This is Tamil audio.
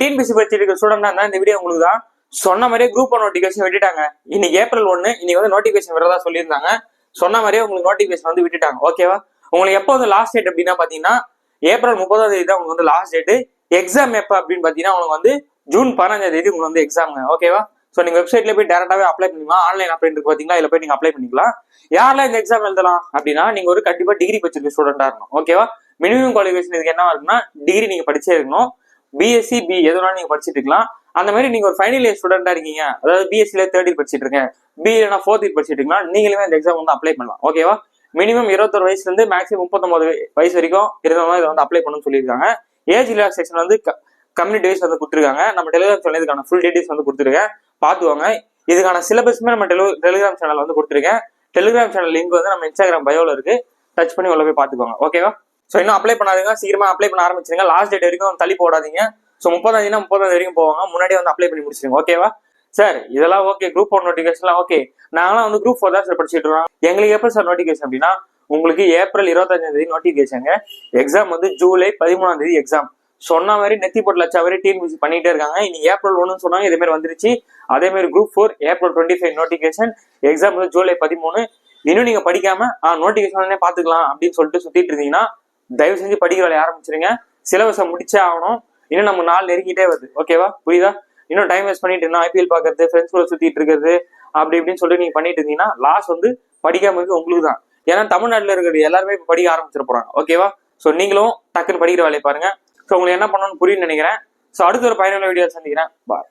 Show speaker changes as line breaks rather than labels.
டிஎன்பிசி படிச்சுட்டு இருக்க ஸ்டூடெண்டா இருந்தா இந்த வீடியோ உங்களுக்கு தான். சொன்ன மாதிரியே குரூப் 1 நோட்டிபிகேஷன் விட்டுட்டாங்க. இன்னைக்கு ஏப்ரல் 1 இன்னைக்கு வந்து நோட்டிபிகேஷன் வரதா சொல்லியிருந்தாங்க. சொன்ன மாதிரியே உங்களுக்கு நோட்டிபிகேஷன் வந்து விட்டுட்டாங்க. ஓகேவா? உங்களுக்கு எப்போ வந்து லாஸ்ட் டேட் அப்படின்னா பாத்தீங்கன்னா ஏப்ரல் 30ஆம் தேதி தான் உங்களுக்கு வந்து லாஸ்ட் டேட். எக்ஸாம் எப்ப அப்படின்னு பாத்தீங்கன்னா உங்களுக்கு வந்து ஜூன் 15ஆம் தேதி உங்களுக்கு வந்து எக்ஸாமுங்க. ஓகேவா? ஸோ நீங்க வெப்சைட்ல போய் டேரக்டாவே அப்ளை பண்ணிக்கலாம். ஆன்லைன் அப்ளை இருக்கு பாத்தீங்களா, இதுல போய் நீங்க அப்ளை பண்ணிக்கலாம். யாரெல்லாம் இந்த எக்ஸாம் எழுதலாம் அப்படின்னா நீங்க ஒரு கண்டிப்பா டிகிரி படிச்சிருக்க ஸ்டூடெண்டா இருக்கணும். ஓகேவா? மினிமம் குவாலிஃபிகேஷன் இதுக்கு என்ன இருக்குன்னா டிகிரி நீங்க படிச்சே இருக்கணும். பிஎஸ்சி பி எதுனாலும் நீங்க படிச்சுட்டு இருக்கலாம். அந்த மாதிரி நீங்க ஒரு ஃபைனல் இயர் ஸ்டூடெண்டா இருக்கீங்க, அதாவது பிஎஸ்சில 3rd இயர் படிச்சுட்டு இருக்கேன், பி இல்லைனா 4th இயர் படிச்சுட்டு இருக்கலாம், நீங்களுமே இந்த எக்ஸாம் வந்து அப்ளை பண்ணலாம். ஓகேவா? மினிமம் 21 வயசுல இருந்து மேக்ஸிமம் 39 வயசு வரைக்கும் இருந்தவங்க இதை வந்து அப்ளை பண்ணணும்னு சொல்லியிருக்காங்க. ஏஜ் ரிலாக்ஸேஷன் வந்து கம்யூனிட்டி வைஸ் வந்து கொடுத்துருக்காங்க. நம்ம டெலிகிராம் சேனல் இதுக்கான ஃபுல் டீடைல்ஸ் வந்து கொடுத்துருக்கேன், பார்த்துவாங்க. இதுக்கான சிலபஸ்மே நம்ம டெலிகிராம் சேனல் வந்து கொடுத்துருக்கேன். டெலிகிராம் சேனல் லிங்க் வந்து நம்ம இன்ஸ்டாகிராம் பயோல இருக்கு, டச் பண்ணி உள்ள போய் பார்த்துக்கோங்க. ஓகேவா? ஸோ இன்னும் அப்ளை பண்ணாதீங்க, சீக்கிரமா அப்ளை பண்ண ஆரம்பிச்சிருங்க. லாஸ்ட் டேட் வரைக்கும் தள்ளி போடாதீங்க. ஸோ 30ஆம் தேதி 30ஆம் வரைக்கும் போவாங்க, முன்னாடி வந்து அப்ளை பண்ணி முடிச்சிருங்க. ஓகேவா சார்? இதெல்லாம் ஓகே, குரூப் 1 நோட்டிஃபிகேஷன்லாம் ஓகே. நாங்களாம் வந்து குரூப் 4 தான் சார் படிச்சுட்டு இருக்கோம். எங்களுக்கு எப்போ சார் நோட்டிஃபிகேஷன் அப்படின்னா உங்களுக்கு ஏப்ரல் 25ஆம் தேதி நோட்டிஃபிகேஷன். எக்ஸாம் வந்து ஜூலை 13ஆம் தேதி எக்ஸாம். சொன்ன மாதிரி நெத்தி போட்டு லட்சம் வரை டிஎன்பிசி பண்ணிட்டே இருக்காங்க. இன்னைக்கு ஏப்ரல் 1 சொன்னாங்க, இதே மாதிரி வந்துருச்சு. அதே மாதிரி குரூப் 4 ஏப்ரல் 25 நோட்டிஃபிகேஷன், எக்ஸாம் வந்து ஜூலை 13. இன்னும் நீங்க படிக்காம நோட்டிஃபிகேஷன் பாத்துக்கலாம் அப்படின்னு சொல்லிட்டு சுத்திட்டு இருந்தீங்கன்னா தயவு செஞ்சு படிக்க வேலையை ஆரம்பிச்சிருங்க. சிலபஸை முடிச்சே ஆகணும். இன்னும் நம்ம நாள் நெருங்கிட்டே வருது. ஓகேவா? புரியுதா? இன்னும் டைம் வேஸ்ட் பண்ணிட்டு இருந்தா ஐபிஎல் பாக்குறது, ஃப்ரெண்ட்ஸ் கூட சுத்திட்டு இருக்கிறது அப்படி இப்படின்னு சொல்லிட்டு நீங்க பண்ணிட்டு இருந்தீங்கன்னா லாஸ்ட் வந்து படிக்காம இருக்கு உங்களுக்கு தான். ஏன்னா தமிழ்நாட்டில் இருக்கிற எல்லாருமே இப்ப படிக்க ஆரம்பிச்சிட போறாங்க. ஓகேவா? ஸோ நீங்களும் டக்குன்னு படிக்கிற வேலையை பாருங்க. ஸோ உங்களுக்கு என்ன பண்ணணும்னு புரியுன்னு நினைக்கிறேன். ஸோ அடுத்த ஒரு பயனுள்ள வீடியோ சந்திக்கிறேன். பாய்.